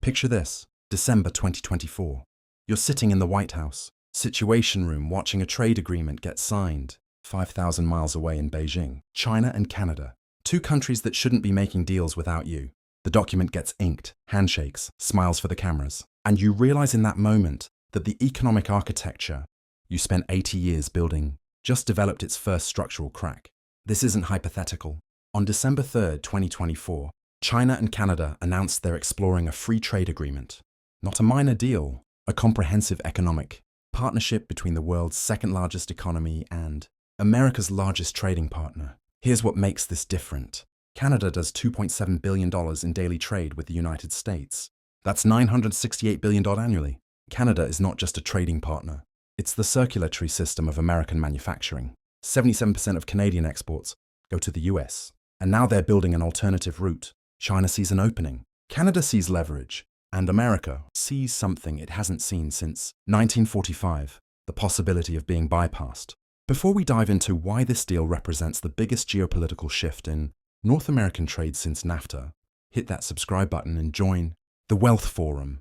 Picture this, December 2024. You're sitting in the White House, Situation Room, watching a trade agreement get signed 5,000 miles away in Beijing. China and Canada, two countries that shouldn't be making deals without you. The document gets inked, handshakes, smiles for the cameras. And you realize in that moment that the economic architecture you spent 80 years building just developed its first structural crack. This isn't hypothetical. On December 3rd, 2024, China and Canada announced they're exploring a free trade agreement. Not a minor deal, a comprehensive economic partnership between the world's second-largest economy and America's largest trading partner. Here's what makes this different. Canada does $2.7 billion in daily trade with the United States. That's $968 billion annually. Canada is not just a trading partner. It's the circulatory system of American manufacturing. 77% of Canadian exports go to the US. And now they're building an alternative route. China sees an opening. Canada sees leverage. And America sees something it hasn't seen since 1945, the possibility of being bypassed. Before we dive into why this deal represents the biggest geopolitical shift in North American trade since NAFTA, hit that subscribe button and join the Wealth Forum.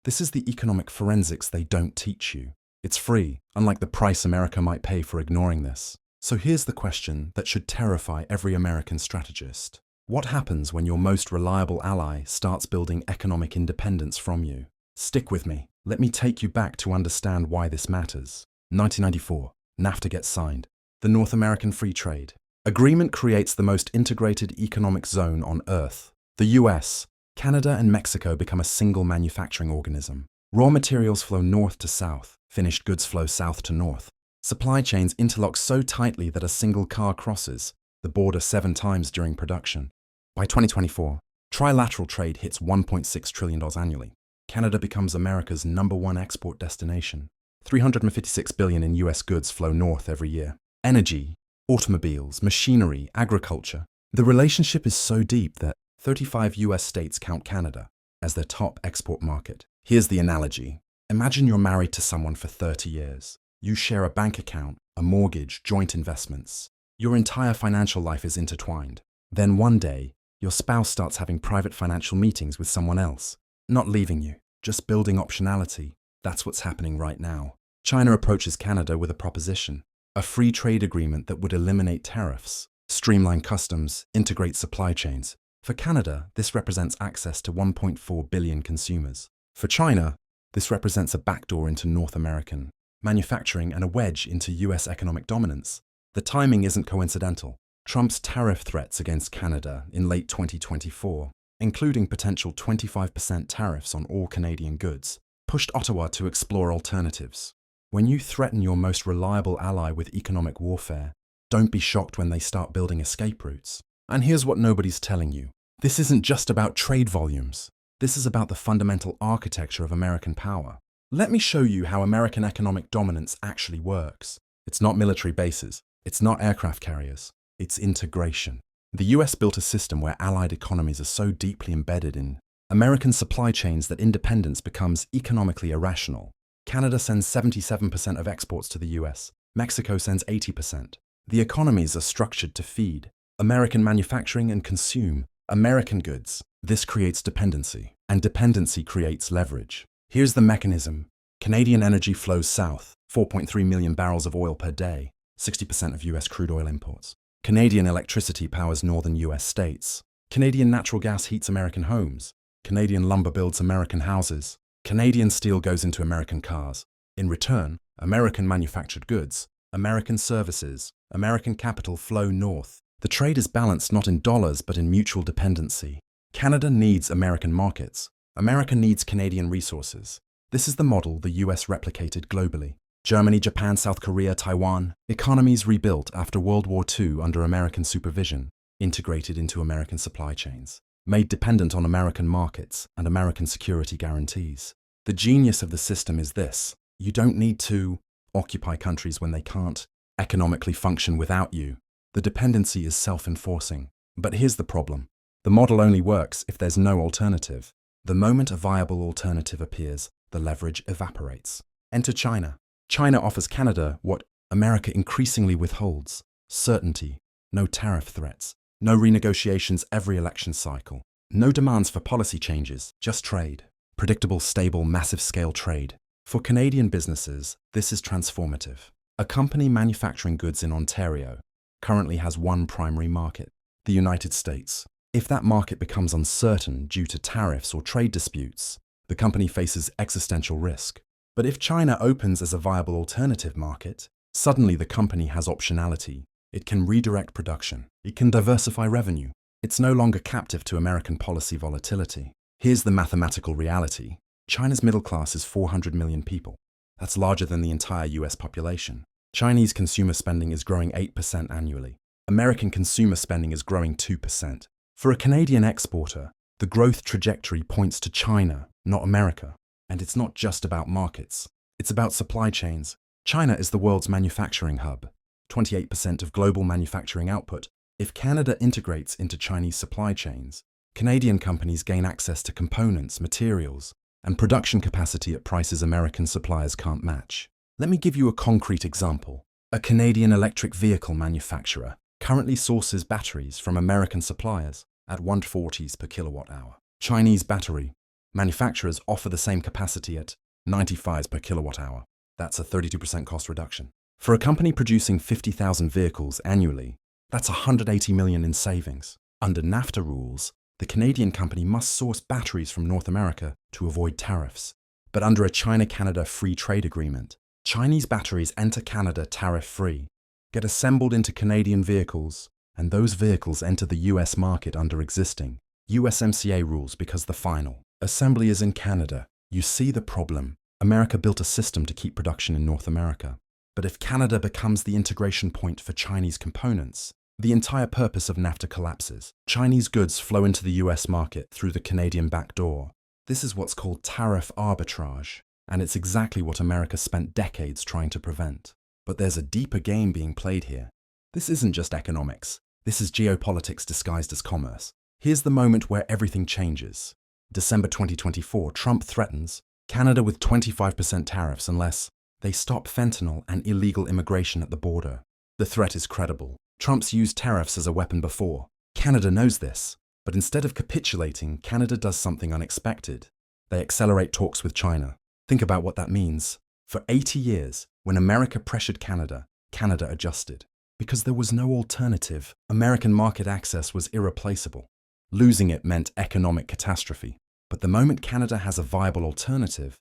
This is the economic forensics they don't teach you. It's free, unlike the price America might pay for ignoring this. So here's the question that should terrify every American strategist. What happens when your most reliable ally starts building economic independence from you? Stick with me. Let me take you back to understand why this matters. 1994, NAFTA gets signed. The North American Free Trade Agreement creates the most integrated economic zone on Earth. The US, Canada, and Mexico become a single manufacturing organism. Raw materials flow north to south. Finished goods flow south to north. Supply chains interlock so tightly that a single car crosses the border 7 times during production. By 2024, trilateral trade hits $1.6 trillion annually. Canada becomes America's #1 export destination. $356 billion in US goods flow north every year. Energy, automobiles, machinery, agriculture. The relationship is so deep that 35 US states count Canada as their top export market. Here's the analogy. Imagine you're married to someone for 30 years. You share a bank account, a mortgage, joint investments. Your entire financial life is intertwined. Then one day, your spouse starts having private financial meetings with someone else. Not leaving you, just building optionality. That's what's happening right now. China approaches Canada with a proposition. A free trade agreement that would eliminate tariffs, streamline customs, integrate supply chains. For Canada, this represents access to 1.4 billion consumers. For China, this represents a backdoor into North American manufacturing and a wedge into US economic dominance. The timing isn't coincidental. Trump's tariff threats against Canada in late 2024, including potential 25% tariffs on all Canadian goods, pushed Ottawa to explore alternatives. When you threaten your most reliable ally with economic warfare, don't be shocked when they start building escape routes. And here's what nobody's telling you. This isn't just about trade volumes. This is about the fundamental architecture of American power. Let me show you how American economic dominance actually works. It's not military bases. It's not aircraft carriers. It's integration. The US built a system where allied economies are so deeply embedded in American supply chains that independence becomes economically irrational. Canada sends 77% of exports to the US. Mexico sends 80%. The economies are structured to feed American manufacturing and consume American goods. This creates dependency, and dependency creates leverage. Here's the mechanism. Canadian energy flows south, 4.3 million barrels of oil per day, 60% of US crude oil imports. Canadian electricity powers northern US states. Canadian natural gas heats American homes. Canadian lumber builds American houses. Canadian steel goes into American cars. In return, American manufactured goods, American services, American capital flow north. The trade is balanced not in dollars but in mutual dependency. Canada needs American markets. America needs Canadian resources. This is the model the US replicated globally. Germany, Japan, South Korea, Taiwan, economies rebuilt after World War II under American supervision, integrated into American supply chains, made dependent on American markets and American security guarantees. The genius of the system is this. You don't need to occupy countries when they can't economically function without you. The dependency is self-enforcing. But here's the problem. The model only works if there's no alternative. The moment a viable alternative appears, the leverage evaporates. Enter China. China offers Canada what America increasingly withholds: certainty, no tariff threats, no renegotiations every election cycle. No demands for policy changes, just trade. Predictable, stable, massive-scale trade. For Canadian businesses, this is transformative. A company manufacturing goods in Ontario currently has one primary market, the United States. If that market becomes uncertain due to tariffs or trade disputes, the company faces existential risk. But if China opens as a viable alternative market, suddenly the company has optionality. It can redirect production. It can diversify revenue. It's no longer captive to American policy volatility. Here's the mathematical reality. China's middle class is 400 million people. That's larger than the entire US population. Chinese consumer spending is growing 8% annually. American consumer spending is growing 2%. For a Canadian exporter, the growth trajectory points to China, not America. And it's not just about markets. It's about supply chains. China is the world's manufacturing hub, 28% of global manufacturing output. If Canada integrates into Chinese supply chains, Canadian companies gain access to components, materials, and production capacity at prices American suppliers can't match. Let me give you a concrete example. A Canadian electric vehicle manufacturer currently sources batteries from American suppliers at 140s per kilowatt hour. Chinese battery manufacturers offer the same capacity at 95s per kilowatt hour. That's a 32% cost reduction. For a company producing 50,000 vehicles annually, that's $180 million in savings. Under NAFTA rules, the Canadian company must source batteries from North America to avoid tariffs. But under a China-Canada free trade agreement, Chinese batteries enter Canada tariff-free, get assembled into Canadian vehicles, and those vehicles enter the US market under existing USMCA rules because the final assembly is in Canada. You see the problem. America built a system to keep production in North America. But if Canada becomes the integration point for Chinese components, the entire purpose of NAFTA collapses. Chinese goods flow into the US market through the Canadian back door. This is what's called tariff arbitrage, and it's exactly what America spent decades trying to prevent. But there's a deeper game being played here. This isn't just economics. This is geopolitics disguised as commerce. Here's the moment where everything changes. December 2024, Trump threatens Canada with 25% tariffs unless they stop fentanyl and illegal immigration at the border. The threat is credible. Trump's used tariffs as a weapon before. Canada knows this. But instead of capitulating, Canada does something unexpected. They accelerate talks with China. Think about what that means. For 80 years, when America pressured Canada, Canada adjusted. Because there was no alternative, American market access was irreplaceable. Losing it meant economic catastrophe. But the moment Canada has a viable alternative,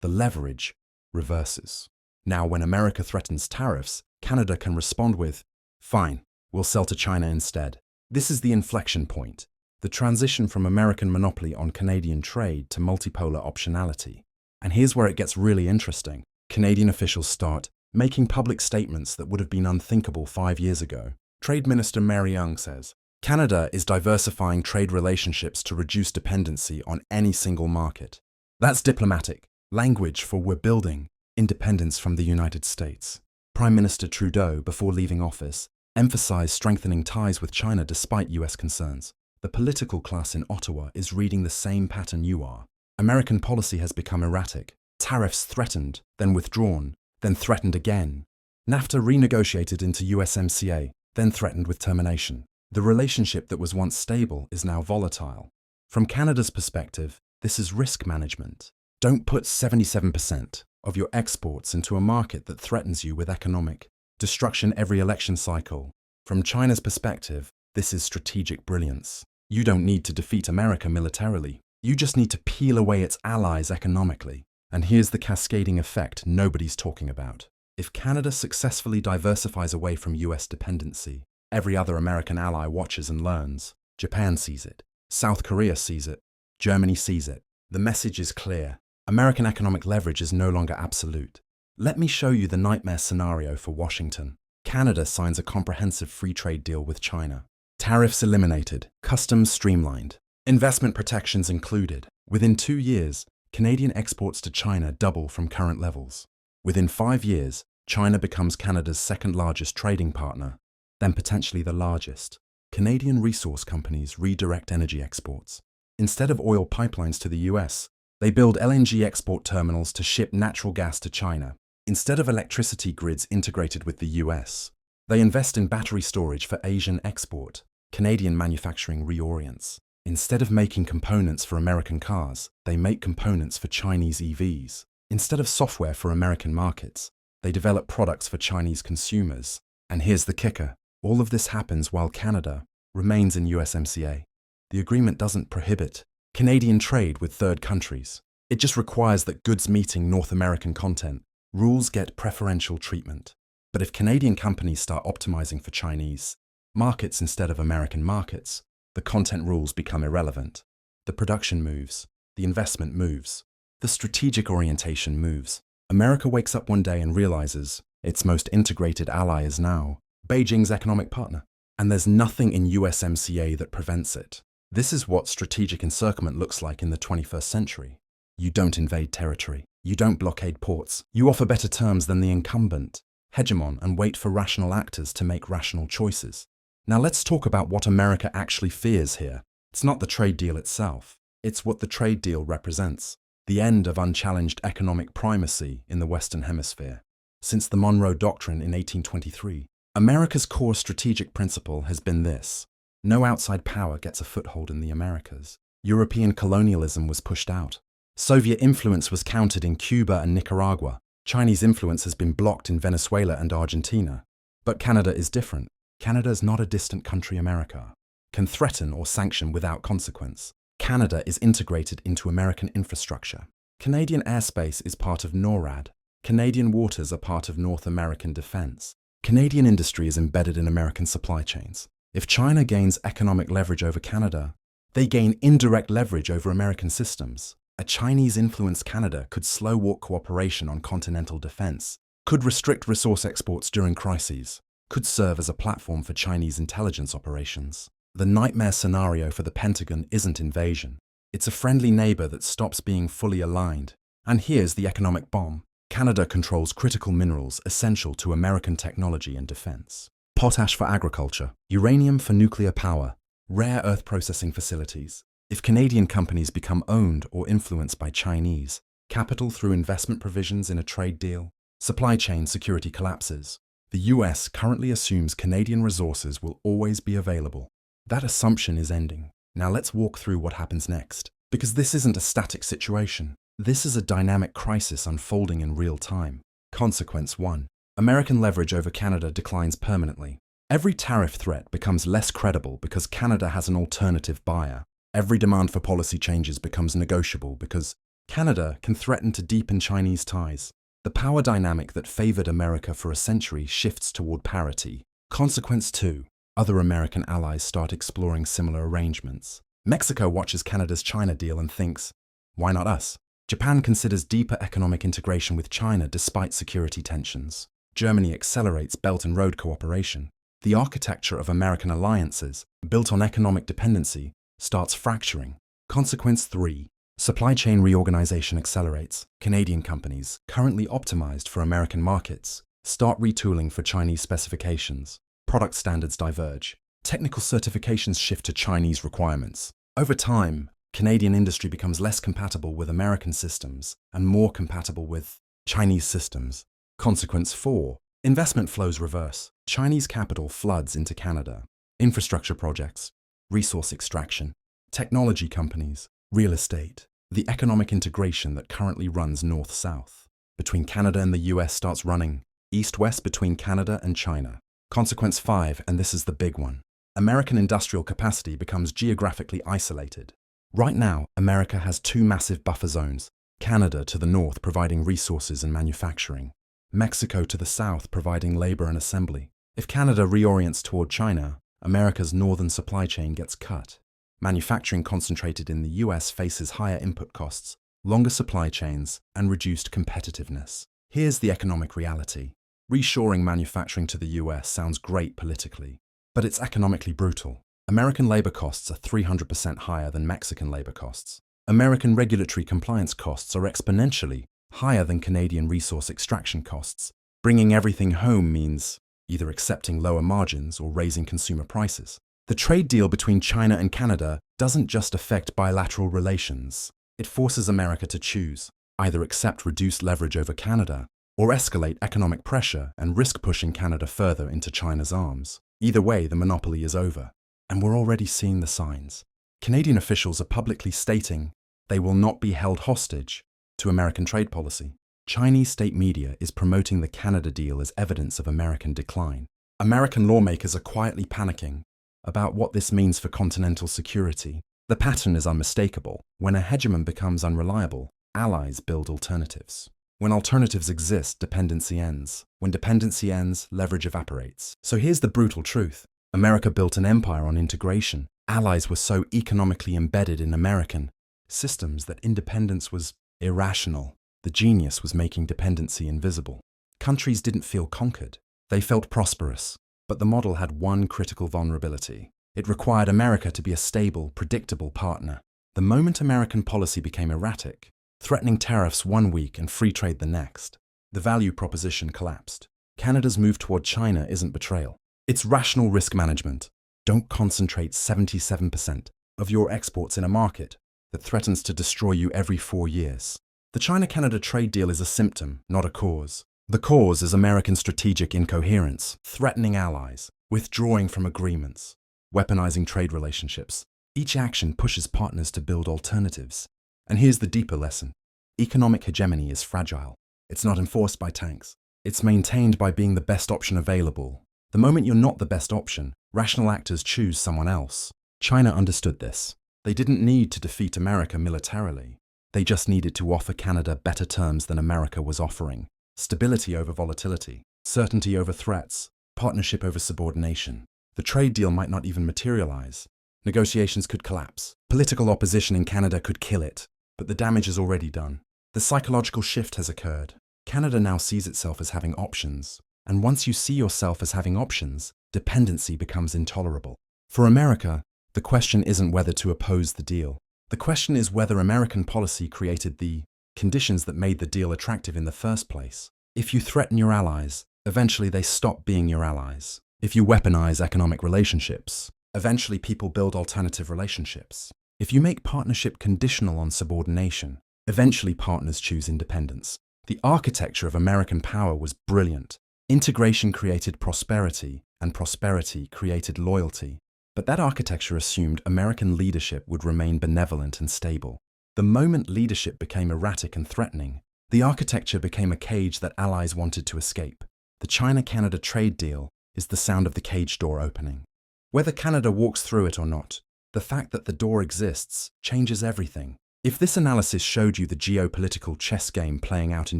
the leverage reverses. Now, when America threatens tariffs, Canada can respond with, "Fine, we'll sell to China instead." This is the inflection point, the transition from American monopoly on Canadian trade to multipolar optionality. And here's where it gets really interesting. Canadian officials start making public statements that would have been unthinkable 5 years ago. Trade Minister Mary Young says, Canada is diversifying trade relationships to reduce dependency on any single market. That's diplomatic language for we're building independence from the United States. Prime Minister Trudeau, before leaving office, emphasized strengthening ties with China despite US concerns. The political class in Ottawa is reading the same pattern you are. American policy has become erratic. Tariffs threatened, then withdrawn, then threatened again. NAFTA renegotiated into USMCA, then threatened with termination. The relationship that was once stable is now volatile. From Canada's perspective, this is risk management. Don't put 77% of your exports into a market that threatens you with economic destruction every election cycle. From China's perspective, this is strategic brilliance. You don't need to defeat America militarily. You just need to peel away its allies economically. And here's the cascading effect nobody's talking about. If Canada successfully diversifies away from US dependency, every other American ally watches and learns. Japan sees it. South Korea sees it. Germany sees it. The message is clear. American economic leverage is no longer absolute. Let me show you the nightmare scenario for Washington. Canada signs a comprehensive free trade deal with China. Tariffs eliminated, customs streamlined, investment protections included. Within 2 years, Canadian exports to China double from current levels. Within 5 years, China becomes Canada's second largest trading partner, then potentially the largest. Canadian resource companies redirect energy exports. Instead of oil pipelines to the US, they build LNG export terminals to ship natural gas to China. Instead of electricity grids integrated with the US, they invest in battery storage for Asian export. Canadian manufacturing reorients. Instead of making components for American cars, they make components for Chinese EVs. Instead of software for American markets, they develop products for Chinese consumers. And here's the kicker. All of this happens while Canada remains in USMCA. The agreement doesn't prohibit Canadian trade with third countries. It just requires that goods meeting North American content rules get preferential treatment. But if Canadian companies start optimizing for Chinese markets instead of American markets, the content rules become irrelevant. The production moves, the investment moves, the strategic orientation moves. America wakes up one day and realizes its most integrated ally is now Beijing's economic partner. And there's nothing in USMCA that prevents it. This is what strategic encirclement looks like in the 21st century. You don't invade territory. You don't blockade ports. You offer better terms than the incumbent hegemon and wait for rational actors to make rational choices. Now let's talk about what America actually fears here. It's not the trade deal itself. It's what the trade deal represents. The end of unchallenged economic primacy in the Western Hemisphere. Since the Monroe Doctrine in 1823, America's core strategic principle has been this: no outside power gets a foothold in the Americas. European colonialism was pushed out. Soviet influence was countered in Cuba and Nicaragua. Chinese influence has been blocked in Venezuela and Argentina. But Canada is different. Canada is not a distant country America can threaten or sanction without consequence. Canada is integrated into American infrastructure. Canadian airspace is part of NORAD. Canadian waters are part of North American defense. Canadian industry is embedded in American supply chains. If China gains economic leverage over Canada, they gain indirect leverage over American systems. A Chinese-influenced Canada could slow-walk cooperation on continental defense, could restrict resource exports during crises, could serve as a platform for Chinese intelligence operations. The nightmare scenario for the Pentagon isn't invasion. It's a friendly neighbor that stops being fully aligned. And here's the economic bomb. Canada controls critical minerals essential to American technology and defense. Potash for agriculture, uranium for nuclear power, rare earth processing facilities. If Canadian companies become owned or influenced by Chinese, capital through investment provisions in a trade deal, supply chain security collapses. The US currently assumes Canadian resources will always be available. That assumption is ending. Now let's walk through what happens next. Because this isn't a static situation. This is a dynamic crisis unfolding in real time. Consequence 1. American leverage over Canada declines permanently. Every tariff threat becomes less credible because Canada has an alternative buyer. Every demand for policy changes becomes negotiable because Canada can threaten to deepen Chinese ties. The power dynamic that favored America for a century shifts toward parity. Consequence 2. Other American allies start exploring similar arrangements. Mexico watches Canada's China deal and thinks, why not us? Japan considers deeper economic integration with China despite security tensions. Germany accelerates Belt and Road cooperation. The architecture of American alliances, built on economic dependency, starts fracturing. Consequence 3. Supply chain reorganization accelerates. Canadian companies, currently optimized for American markets, start retooling for Chinese specifications. Product standards diverge. Technical certifications shift to Chinese requirements. Over time, Canadian industry becomes less compatible with American systems and more compatible with Chinese systems. Consequence 4. Investment flows reverse. Chinese capital floods into Canada. Infrastructure projects, resource extraction, technology companies, real estate. The economic integration that currently runs north-south between Canada and the US starts running east-west between Canada and China. Consequence 5, and this is the big one. American industrial capacity becomes geographically isolated. Right now, America has two massive buffer zones, Canada to the north providing resources and manufacturing, Mexico to the south providing labor and assembly. If Canada reorients toward China, America's northern supply chain gets cut. Manufacturing concentrated in the US faces higher input costs, longer supply chains, and reduced competitiveness. Here's the economic reality. Reshoring manufacturing to the US sounds great politically, but it's economically brutal. American labor costs are 300% higher than Mexican labor costs. American regulatory compliance costs are exponentially higher than Canadian resource extraction costs. Bringing everything home means either accepting lower margins or raising consumer prices. The trade deal between China and Canada doesn't just affect bilateral relations. It forces America to choose, either accept reduced leverage over Canada or escalate economic pressure and risk pushing Canada further into China's arms. Either way, the monopoly is over. And we're already seeing the signs. Canadian officials are publicly stating they will not be held hostage to American trade policy. Chinese state media is promoting the Canada deal as evidence of American decline. American lawmakers are quietly panicking about what this means for continental security. The pattern is unmistakable. When a hegemon becomes unreliable, allies build alternatives. When alternatives exist, dependency ends. When dependency ends, leverage evaporates. So here's the brutal truth. America built an empire on integration. Allies were so economically embedded in American systems that independence was irrational. The genius was making dependency invisible. Countries didn't feel conquered. They felt prosperous. But the model had one critical vulnerability. It required America to be a stable, predictable partner. The moment American policy became erratic, threatening tariffs one week and free trade the next, the value proposition collapsed. Canada's move toward China isn't betrayal. It's rational risk management. Don't concentrate 77% of your exports in a market that threatens to destroy you every 4 years. The China-Canada trade deal is a symptom, not a cause. The cause is American strategic incoherence, threatening allies, withdrawing from agreements, weaponizing trade relationships. Each action pushes partners to build alternatives. And here's the deeper lesson. Economic hegemony is fragile. It's not enforced by tanks. It's maintained by being the best option available. The moment you're not the best option, rational actors choose someone else. China understood this. They didn't need to defeat America militarily. They just needed to offer Canada better terms than America was offering. Stability over volatility, certainty over threats, partnership over subordination. The trade deal might not even materialize. Negotiations could collapse. Political opposition in Canada could kill it. But the damage is already done. The psychological shift has occurred. Canada now sees itself as having options. And once you see yourself as having options, dependency becomes intolerable. For America, the question isn't whether to oppose the deal. The question is whether American policy created the conditions that made the deal attractive in the first place. If you threaten your allies, eventually they stop being your allies. If you weaponize economic relationships, eventually people build alternative relationships. If you make partnership conditional on subordination, eventually partners choose independence. The architecture of American power was brilliant. Integration created prosperity, and prosperity created loyalty. But that architecture assumed American leadership would remain benevolent and stable. The moment leadership became erratic and threatening, the architecture became a cage that allies wanted to escape. The China-Canada trade deal is the sound of the cage door opening. Whether Canada walks through it or not, the fact that the door exists changes everything. If this analysis showed you the geopolitical chess game playing out in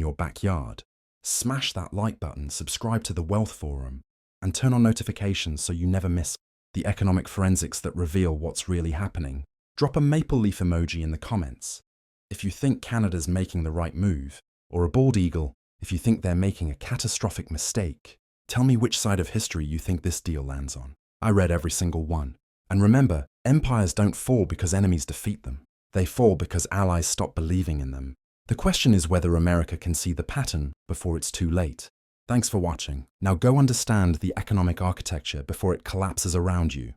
your backyard, smash that like button, subscribe to the Wealth Forum, and turn on notifications so you never miss the economic forensics that reveal what's really happening. Drop a maple leaf emoji in the comments if you think Canada's making the right move, or a bald eagle if you think they're making a catastrophic mistake. Tell me which side of history you think this deal lands on. I read every single one. And remember, empires don't fall because enemies defeat them. They fall because allies stop believing in them. The question is whether America can see the pattern before it's too late. Thanks for watching. Now go understand the economic architecture before it collapses around you.